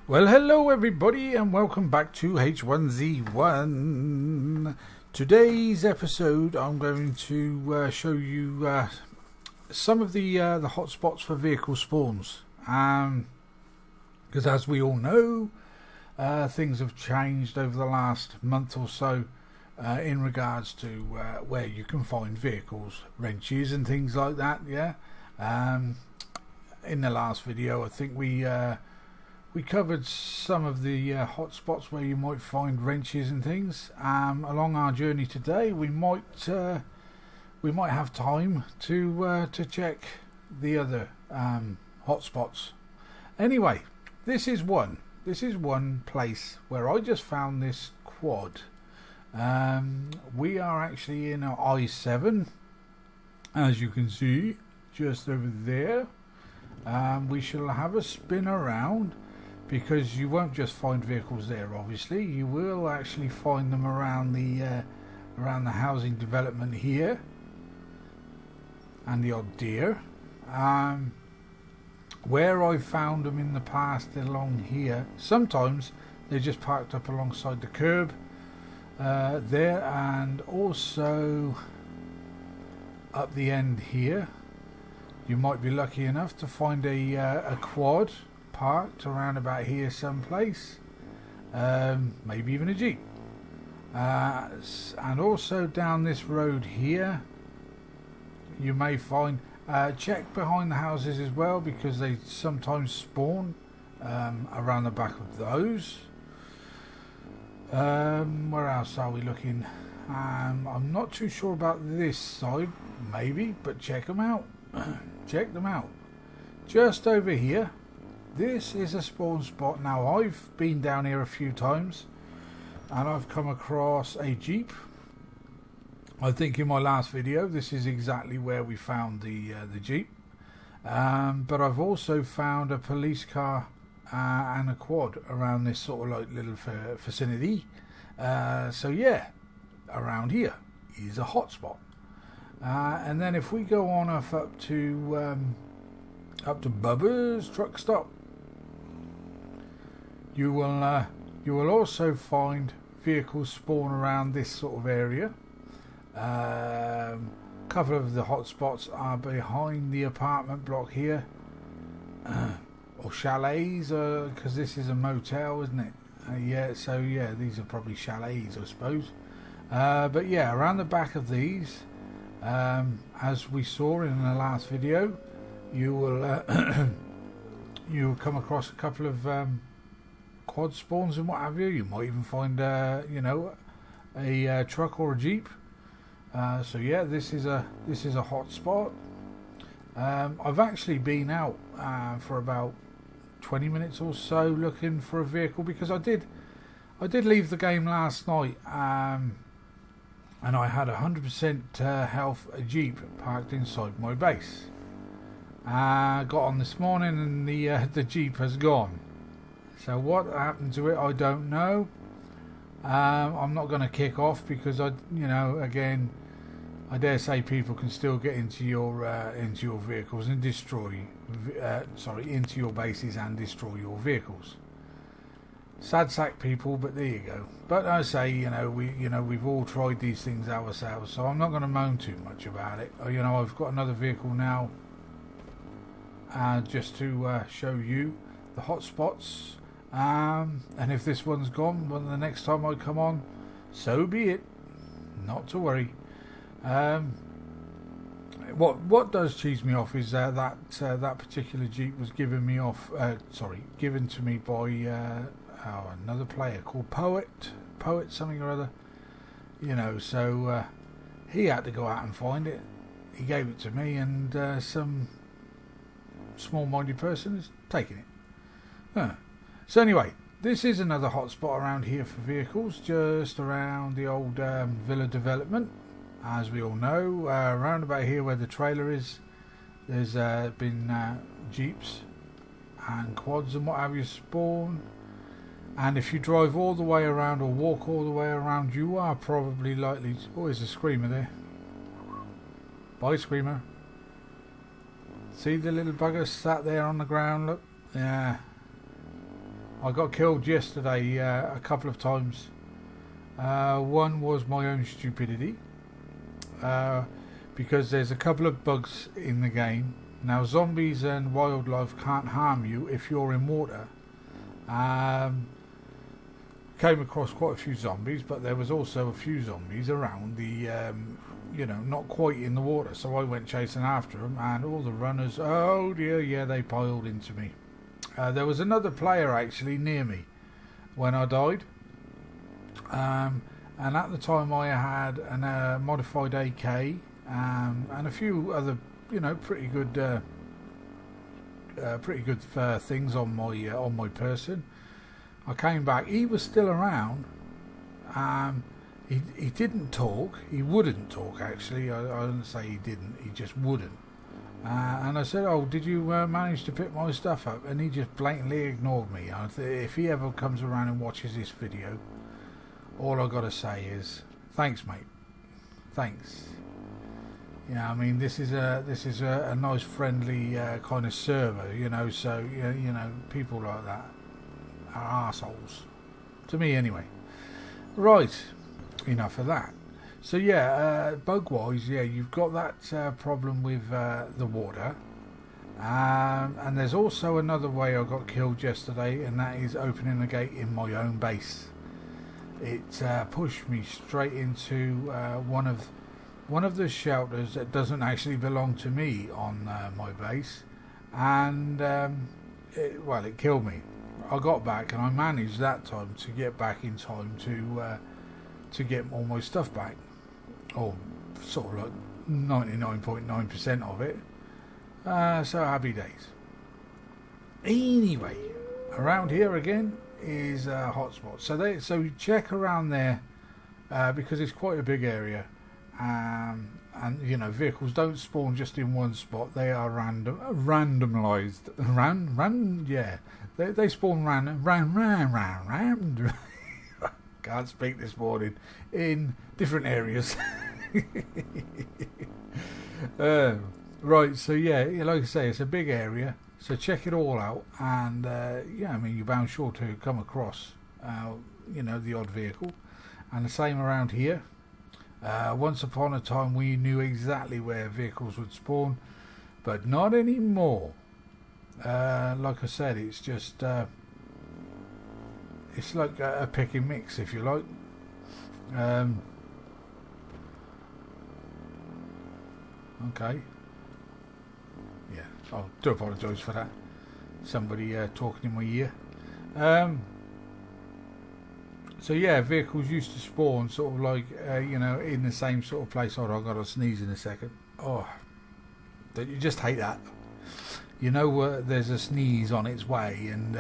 Well, hello everybody and welcome back to H1Z1. Today's episode I'm going to show you some of the hotspots for vehicle spawns. Because as we all know, things have changed over the last month or so in regards to where you can find vehicles, wrenches and things like that, yeah. In the last video I think we covered some of the hot spots where you might find wrenches and things. Along our journey today, we might have time to check the other hot spots. Anyway, this is one place where I just found this quad. We are actually in our I7, as you can see, just over there. We shall have a spin around, because you won't just find vehicles there. Obviously, you will actually find them around the housing development here, and the odd deer. Where I've found them in the past along here, sometimes they're just parked up alongside the curb there, and also up the end here. You might be lucky enough to find a quad parked around about here someplace, maybe even a Jeep, and also down this road here you may find, check behind the houses as well, because they sometimes spawn around the back of those. Where else are we looking? I'm not too sure about this side, maybe, but check them out. Check them out. Just over here, this is a spawn spot. Now, I've been down here a few times and I've come across a Jeep. I think in my last video this is exactly where we found the Jeep, but I've also found a police car and a quad around this sort of like little vicinity. So yeah, around here is a hot spot. And then if we go on up to Bubba's truck stop, you will also find vehicles spawn around this sort of area. A couple of the hot spots are behind the apartment block here, or chalets, because this is a motel, isn't it? Yeah, so yeah, these are probably chalets, I suppose. But yeah, around the back of these, as we saw in the last video, you will you will come across a couple of quad spawns and what have you. You might even find a truck or a Jeep. So yeah, this is a hot spot. I've actually been out for about 20 minutes or so looking for a vehicle, because I did leave the game last night, and I had 100% health a Jeep parked inside my base. Got on this morning and the Jeep has gone. So what happened to it, I don't know. I'm not going to kick off, because again, I dare say people can still get into your vehicles and destroy, into your bases and destroy your vehicles. Sad sack people, but there you go. But I say, we've all tried these things ourselves, so I'm not going to moan too much about it. I've got another vehicle now, just to show you the hot spots. And if this one's gone, well, the next time I come on, so be it. Not to worry. What does cheese me off is that particular Jeep was given to me by another player called Poet something or other. So he had to go out and find it. He gave it to me, and some small-minded person is taking it. So anyway, this is another hot spot around here for vehicles, just around the old villa development. As we all know, around about here where the trailer is, there's been Jeeps and quads and what have you spawn. And if you drive all the way around or walk all the way around, you are probably likely to... Oh, there's a screamer there. Bye, screamer. See the little bugger sat there on the ground? Look. Yeah. I got killed yesterday a couple of times. One was my own stupidity, because there's a couple of bugs in the game. Now, zombies and wildlife can't harm you if you're in water. Came across quite a few zombies, but there was also a few zombies around the, not quite in the water. So I went chasing after them, and all the runners, oh dear, yeah, they piled into me. There was another player actually near me when I died. And at the time I had a modified AK and a few other, pretty good things on my person. I came back. He was still around. He didn't talk. He wouldn't talk. Actually, I wouldn't say he didn't. He just wouldn't. And I said, "Oh, did you manage to pick my stuff up?" And he just blatantly ignored me. If he ever comes around and watches this video, all I gotta say is, "Thanks, mate. Thanks." Yeah, I mean, this is a nice, friendly kind of server, So people like that are arseholes, to me anyway. Right, enough of that. So yeah, bug-wise, yeah, you've got that problem with the water, and there's also another way I got killed yesterday, and that is opening the gate in my own base. It pushed me straight into one of the shelters that doesn't actually belong to me on my base, and it killed me. I got back, and I managed that time to get back in time to get all my stuff back, or sort of like 99.9% of it. So happy days. Anyway, around here again is a hotspot. So check around there because it's quite a big area. And vehicles don't spawn just in one spot. They are randomized. They spawn random. Can't speak this morning. In different areas. Right, so yeah, like I say, it's a big area. So check it all out, and you're bound sure to come across, the odd vehicle, and the same around here. Once upon a time, we knew exactly where vehicles would spawn, but not anymore. Like I said, it's just it's like a pick and mix, if you like. Okay. Yeah, I do apologise for that. Somebody talking in my ear. So yeah, vehicles used to spawn sort of like, in the same sort of place. Hold on, I've got to sneeze in a second. Oh, don't you just hate that? There's a sneeze on its way, and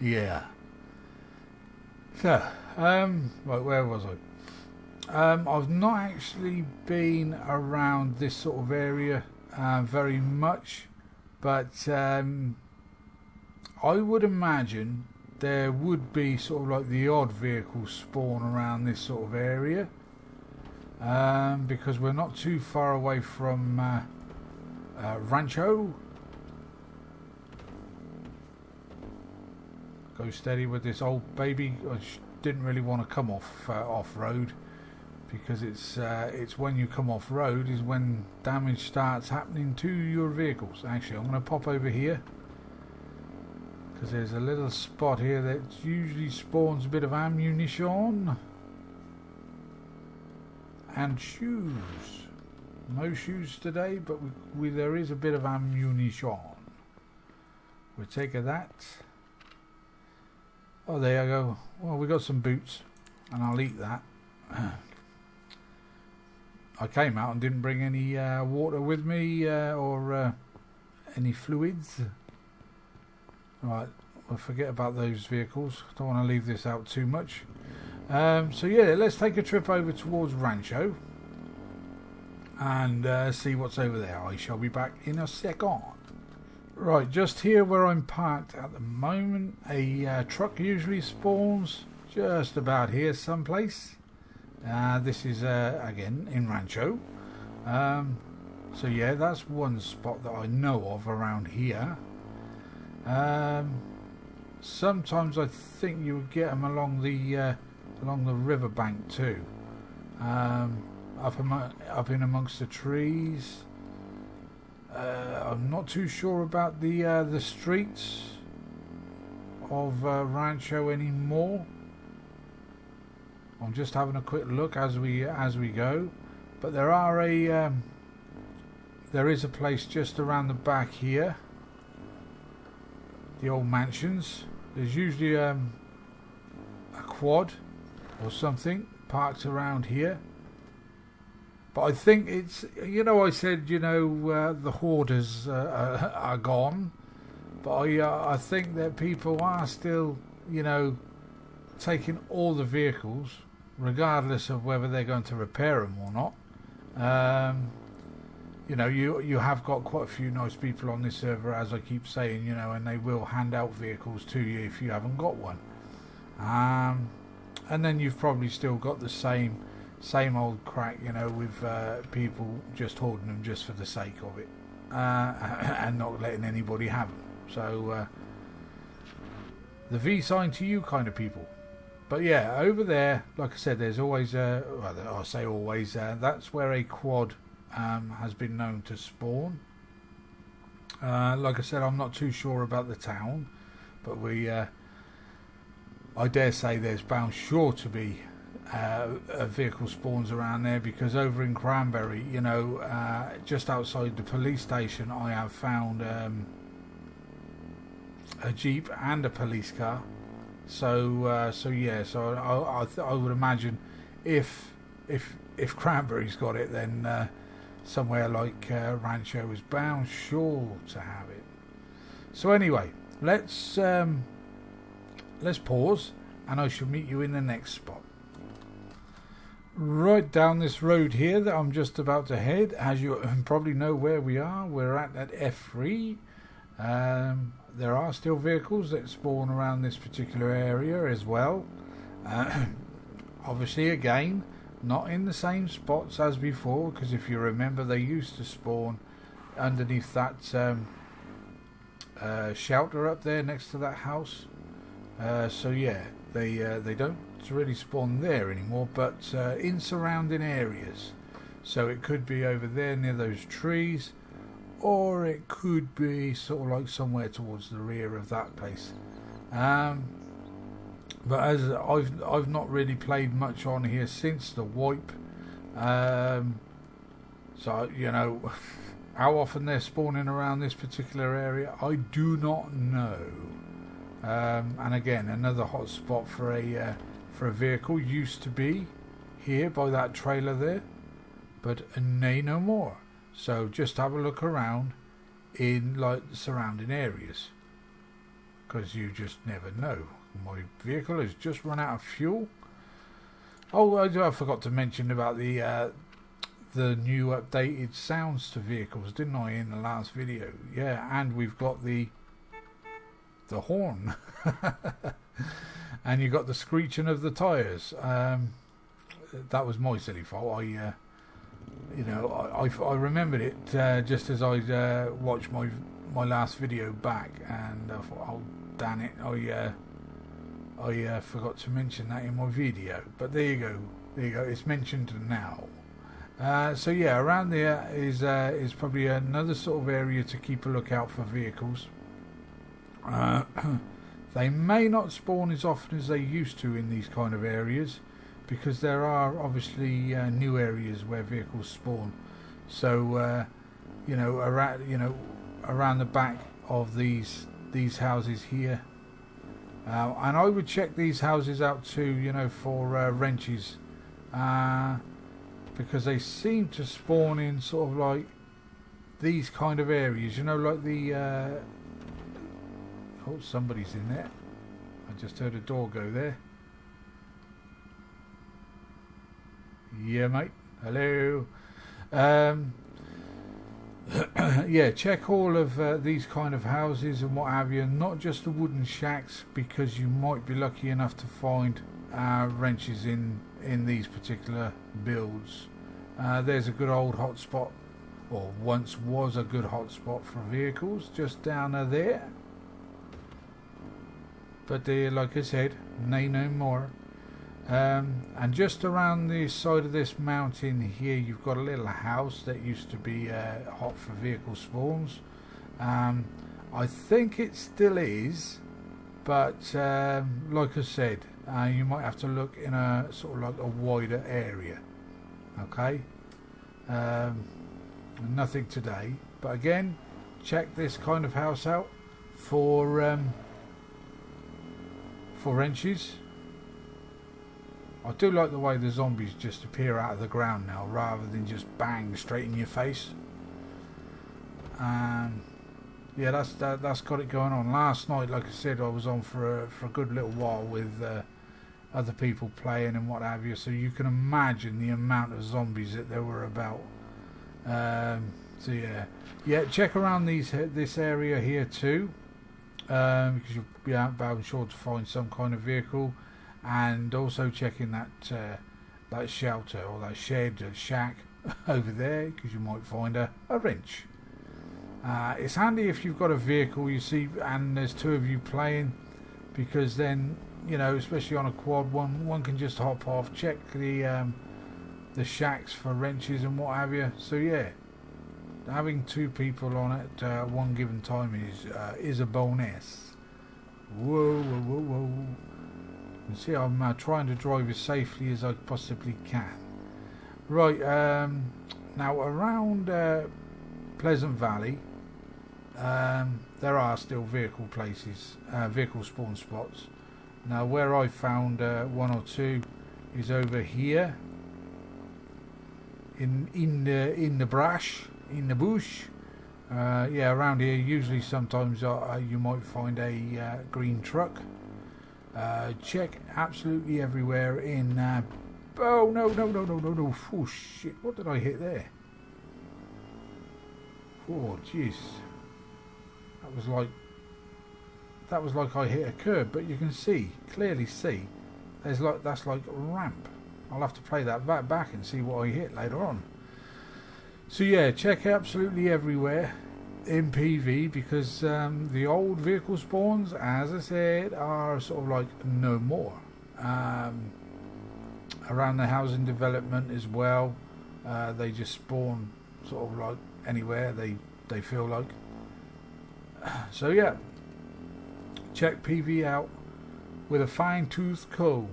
yeah. So, right, where was I? I've not actually been around this sort of area very much, but I would imagine there would be sort of like the odd vehicle spawn around this sort of area, because we're not too far away from Rancho. Go steady with this old baby. I didn't really want to come off road, because it's when you come off road is when damage starts happening to your vehicles. Actually, I'm going to pop over here, because there's a little spot here that usually spawns a bit of ammunition and shoes. No shoes today, but there is a bit of ammunition. We'll take that. Oh, there you go. Well, we got some boots, and I'll eat that. I came out and didn't bring any water with me or any fluids. Right, we'll forget about those vehicles. Don't want to leave this out too much. So yeah, let's take a trip over towards Rancho and see what's over there. I shall be back in a second. Right, just here where I'm parked at the moment, a truck usually spawns just about here someplace. This is again in Rancho. So yeah, that's one spot that I know of around here. sometimes I think you would get them along the riverbank too, up in amongst the trees. I'm not too sure about the streets of Rancho anymore. I'm just having a quick look as we go, but there is a place just around the back here, the old mansions. There's usually a quad or something parked around here, but I think it's, I said the hoarders are gone, but I think that people are still taking all the vehicles, regardless of whether they're going to repair them or not. You have got quite a few nice people on this server, as I keep saying, and they will hand out vehicles to you if you haven't got one. And then you've probably still got the same old crack, with people just hoarding them just for the sake of it, and not letting anybody have them. So the V sign to you kind of people. But yeah, over there, like I said, there's always I say always, that's where a quad has been known to spawn. Like I said, I'm not too sure about the town, but I dare say there's bound sure to be vehicle spawns around there, because over in Cranberry, just outside the police station, I have found a Jeep and a police car. So I would imagine if Cranberry's got it, then somewhere like Rancho is bound sure to have it. So anyway, let's pause, and I shall meet you in the next spot. Right down this road here that I'm just about to head, as you probably know where we are, we're at F3. There are still vehicles that spawn around this particular area as well. Obviously, again, not in the same spots as before, because if you remember, they used to spawn underneath that shelter up there next to that house. So yeah, they don't really spawn there anymore, but in surrounding areas. So it could be over there near those trees, or it could be sort of like somewhere towards the rear of that place. But as I've not really played much on here since the wipe, so how often they're spawning around this particular area, I do not know. And again, another hot spot for a vehicle used to be here by that trailer there, but nay, no more. So just have a look around in like the surrounding areas, because you just never know. My vehicle has just run out of fuel. Oh, I forgot to mention about the new updated sounds to vehicles, didn't I, in the last video? Yeah, and we've got the horn, and you got the screeching of the tyres. That was my silly fault. I remembered it just as I watched my last video back, and I thought, oh damn it, I forgot to mention that in my video. But there you go, it's mentioned now. So yeah, around there is probably another sort of area to keep a lookout for vehicles. They may not spawn as often as they used to in these kind of areas, because there are obviously new areas where vehicles spawn. So around the back of these houses here, and I would check these houses out too, for wrenches, because they seem to spawn in sort of like these kind of areas, like the oh, somebody's in there. I just heard a door go there. Yeah, mate. Hello. Yeah, check all of these kind of houses and what have you, not just the wooden shacks, because you might be lucky enough to find wrenches in these particular builds. There's a good old hotspot, or once was a good hotspot for vehicles, just down there. but like I said, nay no more. And just around the side of this mountain here, you've got a little house that used to be hot for vehicle spawns. I think it still is, but like I said, you might have to look in a sort of like a wider area. Okay, nothing today, but again, check this kind of house out for wrenches. I do like the way the zombies just appear out of the ground now, rather than just bang straight in your face. Yeah, that's got it going on. Last night, like I said, I was on for a good little while with other people playing and what have you. So you can imagine the amount of zombies that there were about. So yeah, check around this area here too, because you'll be bound sure to find some kind of vehicle. And also checking that shelter or that shed or shack over there, because you might find a wrench. It's handy if you've got a vehicle, you see, and there's two of you playing, because then, you know, especially on a quad, one can just hop off, check the shacks for wrenches and what have you. So yeah, having two people on it at one given time is a bonus. Whoa, whoa, whoa, whoa. You see, I'm trying to drive as safely as I possibly can. Right, now around Pleasant Valley, there are still vehicle spawn spots. Now, where I found one or two is over here in the brush, in the bush. Yeah, around here, usually sometimes you might find a green truck. Check absolutely everywhere in oh no, oh shit, what did I hit there? Oh jeez, that was like I hit a curb, but you can clearly see that's like a ramp. I'll have to play that back and see what I hit later on. So yeah, check absolutely everywhere in PV, because the old vehicle spawns, as I said, are sort of like no more. Around the housing development as well, they just spawn sort of like anywhere they feel like. So yeah, check PV out with a fine-tooth comb.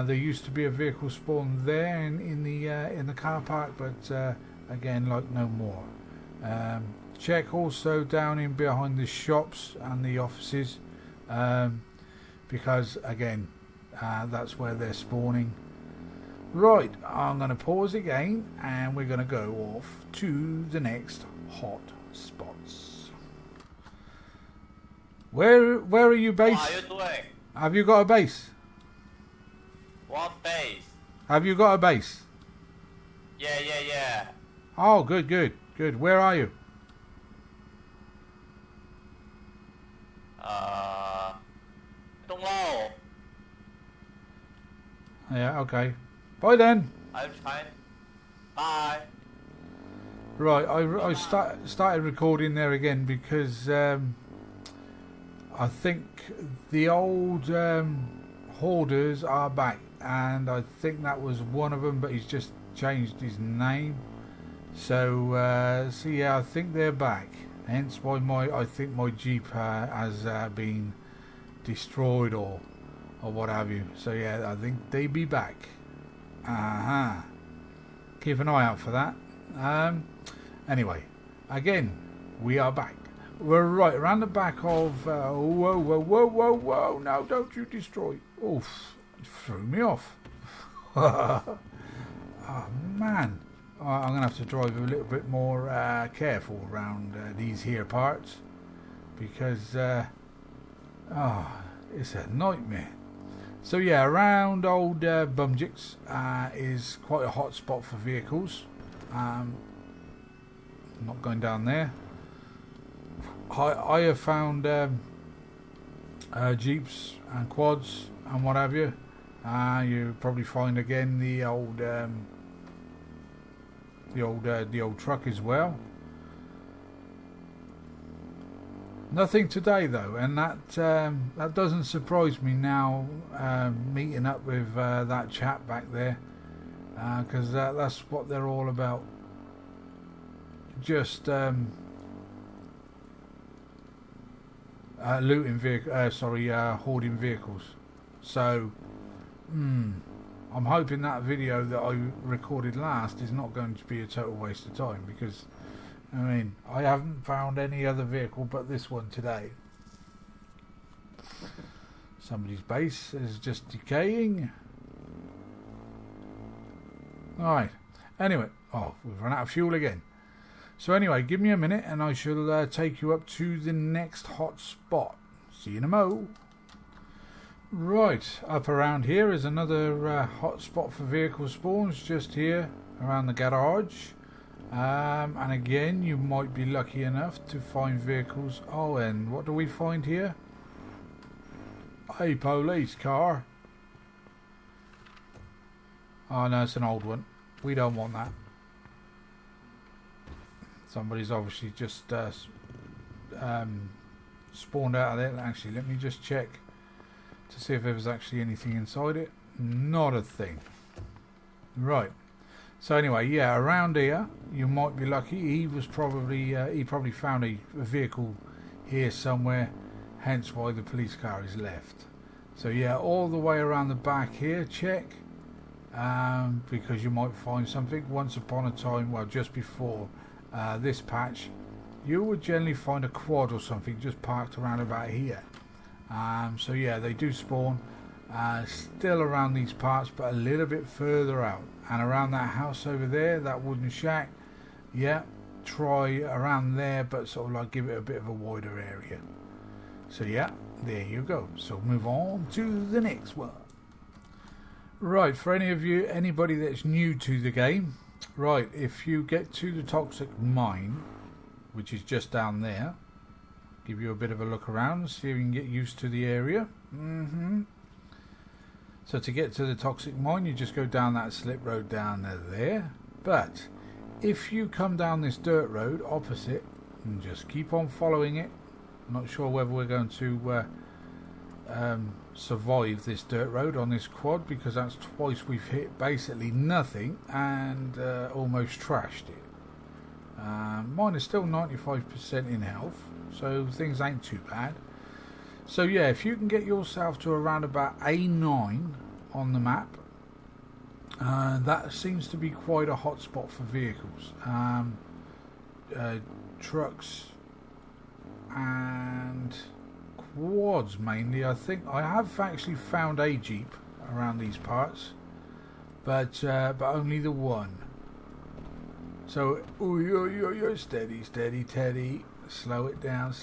There used to be a vehicle spawn there in the car park, but again, like no more. Check also down in behind the shops and the offices, because again, that's where they're spawning. Right, I'm going to pause again, and we're going to go off to the next hot spots. Where are you based? What are you doing? Have you got a base? What base? Have you got a base? Yeah. Oh, good. Where are you? Don't know. Yeah, okay. Bye then. I'm fine. Bye. Right, I started recording there again because I think the old hoarders are back, and I think that was one of them, but he's just changed his name. So yeah, I think they're back. Hence why I think my Jeep has been destroyed or what have you. So yeah, I think they be back. Keep an eye out for that. Anyway, again, we are back. We're right around the back of whoa, no, don't you destroy. Oof, it threw me off. Oh man, I'm gonna have to drive a little bit more careful around these here parts, because it's a nightmare. So yeah, around old Bumjicks is quite a hot spot for vehicles. I'm not going down there. I have found Jeeps and quads and what have you. You probably find again the old truck as well. Nothing today though, and that doesn't surprise me now. Meeting up with that chap back there, because that's what they're all about. Just looting hoarding vehicles. So, I'm hoping that video that I recorded last is not going to be a total waste of time, because I mean, I haven't found any other vehicle but this one today. Somebody's base is just decaying. Alright, anyway, we've run out of fuel again. So anyway, give me a minute and I shall take you up to the next hot spot. See you in a mo. Right, up around here is another hot spot for vehicle spawns, just here around the garage. And again, you might be lucky enough to find vehicles. Oh, and what do we find here? A police car. Oh no, it's an old one. We don't want that. Somebody's obviously just spawned out of there. Actually, let me just check to see if there was actually anything inside it. Not a thing. Right. So anyway, yeah, around here you might be lucky. He probably found a vehicle here somewhere, hence why the police car is left. So yeah, all the way around the back here, check, because you might find something. Once upon a time, well, just before this patch, you would generally find a quad or something just parked around about here. So yeah, they do spawn still around these parts, but a little bit further out. And around that house over there, that wooden shack, yeah, try around there, but sort of like give it a bit of a wider area. So yeah, there you go. So move on to the next one. Right, for anybody that's new to the game, right, if you get to the toxic mine, which is just down there, give you a bit of a look around, see if you can get used to the area. So to get to the toxic mine, you just go down that slip road down there. But if you come down this dirt road opposite and just keep on following it, I'm not sure whether we're going to survive this dirt road on this quad, because that's twice we've hit basically nothing and almost trashed it. Mine is still 95% in health, so things ain't too bad. So yeah, if you can get yourself to around about A9 on the map, that seems to be quite a hot spot for vehicles, trucks and quads mainly. I think I have actually found a Jeep around these parts, but only the one. So steady Teddy, slow it down.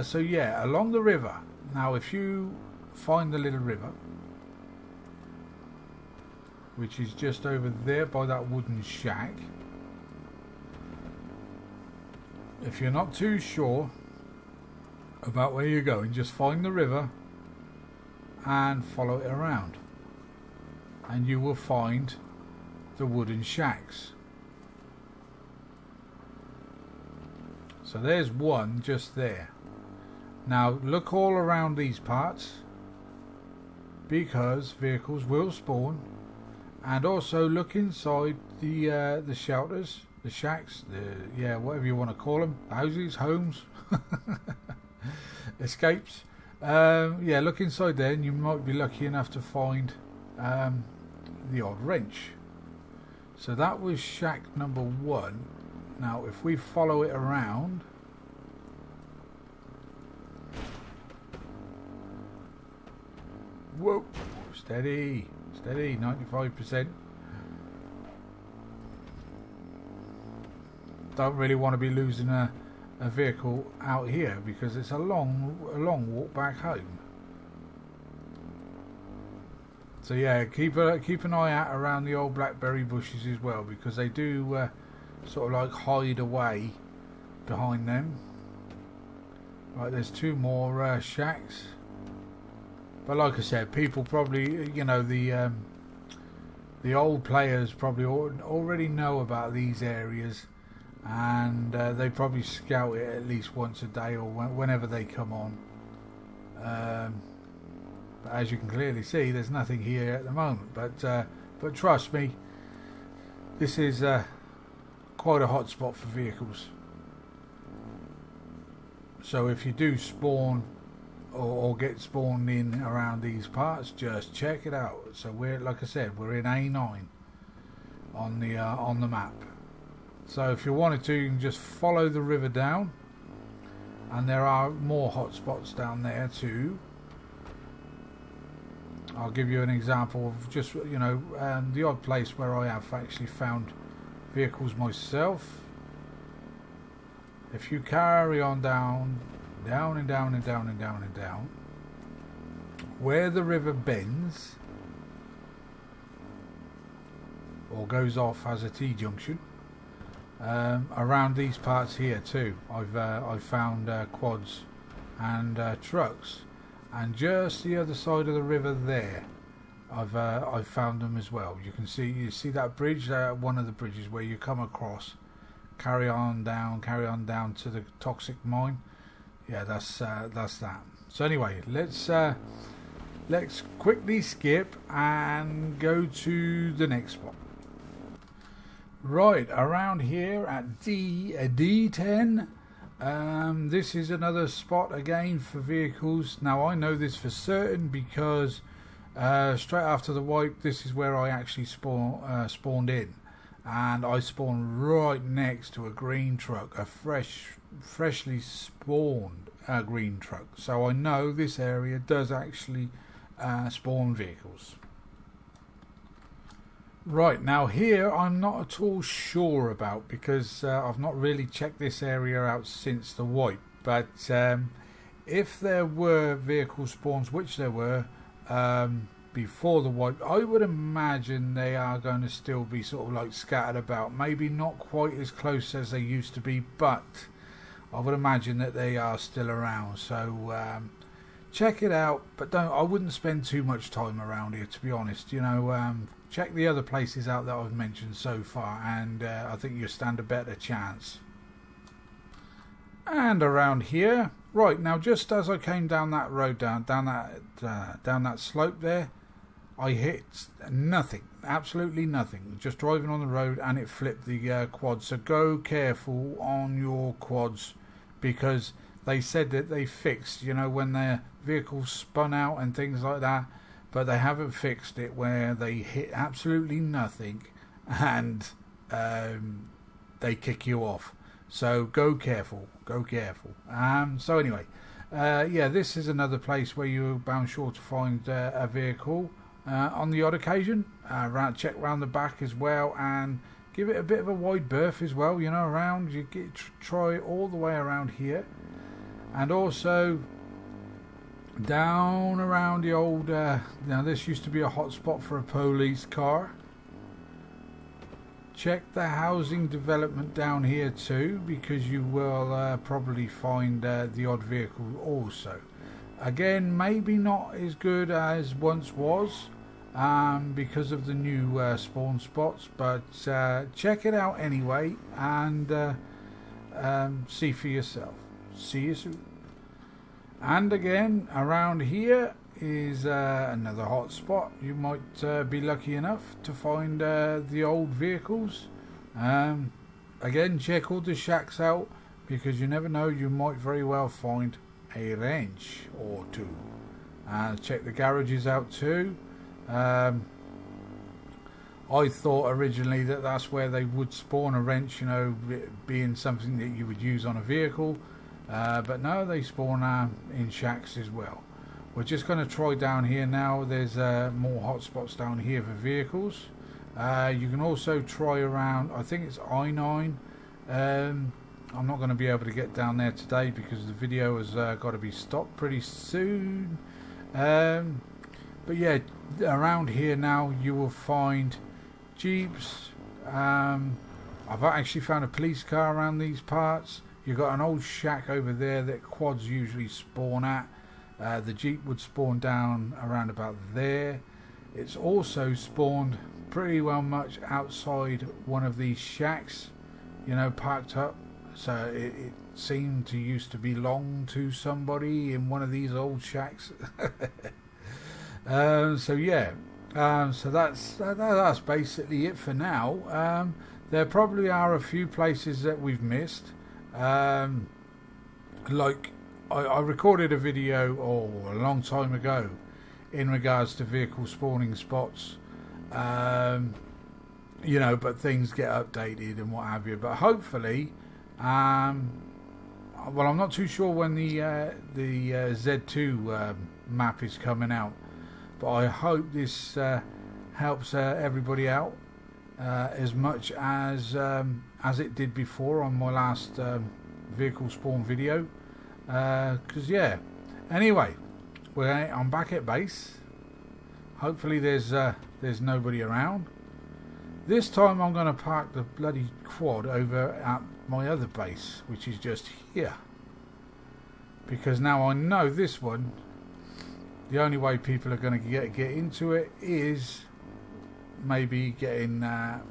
So yeah, along the river. Now if you find the little river, which is just over there by that wooden shack, if you're not too sure about where you're going, just find the river and follow it around, and you will find the wooden shacks. So there's one just there. Now look all around these parts, because vehicles will spawn, and also look inside the shelters, the shacks, whatever you want to call them, houses, homes, escapes. Look inside there, and you might be lucky enough to find the odd wrench. So that was shack number 1. Now if we follow it around, whoa, steady, 95%. Don't really want to be losing a vehicle out here, because it's a long walk back home. So yeah, keep an eye out around the old blackberry bushes as well, because they do sort of like hide away behind them. Right, there's 2 more shacks. But like I said, people probably, the old players probably already know about these areas, and they probably scout it at least once a day or whenever they come on. But as you can clearly see, there's nothing here at the moment. But trust me, this is quite a hot spot for vehicles. So if you do spawn or get spawned in around these parts, just check it out. So we're, like I said, we're in A9 on the map. So if you wanted to, you can just follow the river down, and there are more hotspots down there too. I'll give you an example of just, you know, the odd place where I have actually found vehicles myself. If you carry on down and down and down and down and down, where the river bends or goes off as a T-junction, around these parts here too, I've found quads and trucks, and just the other side of the river there, I've found them as well. You see that bridge, one of the bridges where you come across, carry on down to the toxic mine. Yeah, that's that. So anyway, let's quickly skip and go to the next spot. Right, around here at D10, this is another spot again for vehicles. Now I know this for certain because straight after the wipe, this is where I actually spawned in, and I spawned right next to a green truck, a freshly spawned green truck. So I know this area does actually spawn vehicles. Right, now here I'm not at all sure about, because I've not really checked this area out since the wipe, but if there were vehicle spawns, which there were before the wipe, I would imagine they are going to still be sort of like scattered about, maybe not quite as close as they used to be, but I would imagine that they are still around. So check it out, but I wouldn't spend too much time around here, to be honest. You know, check the other places out that I've mentioned so far, and I think you'll stand a better chance. And around here, right now, just as I came down that road, down that slope there, I hit nothing, absolutely nothing. Just driving on the road, and it flipped the quad. So go careful on your quads, because they said that they fixed, you know, when their vehicles spun out and things like that, but they haven't fixed it where they hit absolutely nothing and they kick you off. So go careful, go careful. So anyway, yeah, this is another place where you're bound sure to find a vehicle on the odd occasion. Check round the back as well, and give it a bit of a wide berth as well, you know, around. You try all the way around here, and also down around the old now this used to be a hot spot for a police car. Check the housing development down here too, because you will probably find the odd vehicle also. Again, maybe not as good as once was because of the new spawn spots, but check it out anyway, and see for yourself. See you soon. And again, around here is another hot spot. You might be lucky enough to find the old vehicles. Again, check all the shacks out, because you never know, you might very well find a wrench or two. Check the garages out too. I thought originally that that's where they would spawn a wrench, you know, being something that you would use on a vehicle. But no, they spawn in shacks as well. We're just going to try down here now. There's more hotspots down here for vehicles. You can also try around, I think it's I9. I'm not going to be able to get down there today because the video has got to be stopped pretty soon. But yeah, around here now you will find Jeeps. I've actually found a police car around these parts. You've got an old shack over there that quads usually spawn at. The Jeep would spawn down around about there. It's also spawned pretty well much outside one of these shacks. parked up. So it seemed to used to belong to somebody in one of these old shacks. So yeah, so that's basically it for now. There probably are a few places that we've missed. Like I recorded a video a long time ago in regards to vehicle spawning spots. But things get updated and what have you. But hopefully, I'm not too sure when the Z2 map is coming out, but I hope this helps everybody out as much as it did before on my last vehicle spawn video. Anyway, I'm back at base. Hopefully there's nobody around. This time I'm going to park the bloody quad over at my other base, which is just here. Because now I know this one, the only way people are going to get into it is maybe getting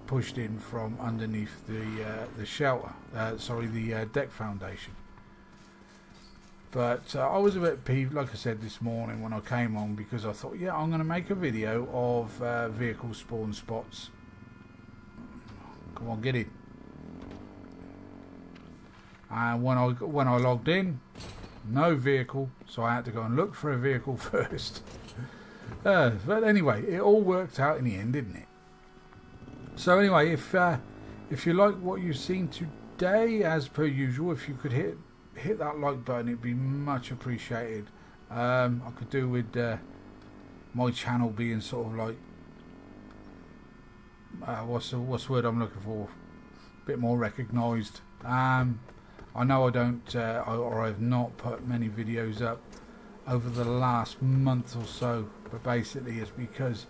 pushed in from underneath the shelter. The deck foundation. But I was a bit peeved, like I said this morning when I came on, because I thought, I'm going to make a video of vehicle spawn spots. Come on, get in. And when I logged in, no vehicle, so I had to go and look for a vehicle first. But anyway, it all worked out in the end, didn't it? So anyway, if you like what you've seen today, as per usual, if you could hit that like button, it'd be much appreciated. I could do with my channel being sort of like what's the word I'm looking for? A bit more recognised. I know I don't or I've not put many videos up over the last month or so, but basically it's because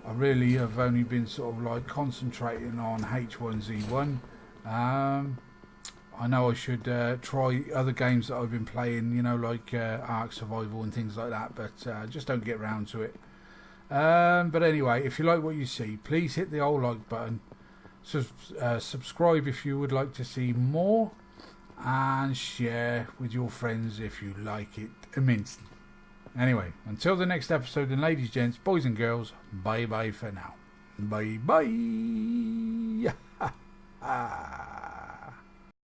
I really have only been sort of like concentrating on H1Z1. I know I should try other games that I've been playing, like Ark Survival and things like that, but just don't get round to it. But anyway, if you like what you see, please hit the old like button. Subscribe if you would like to see more, and share with your friends if you like it immensely. Anyway, until the next episode, and ladies, gents, boys and girls, bye bye for now. Bye bye.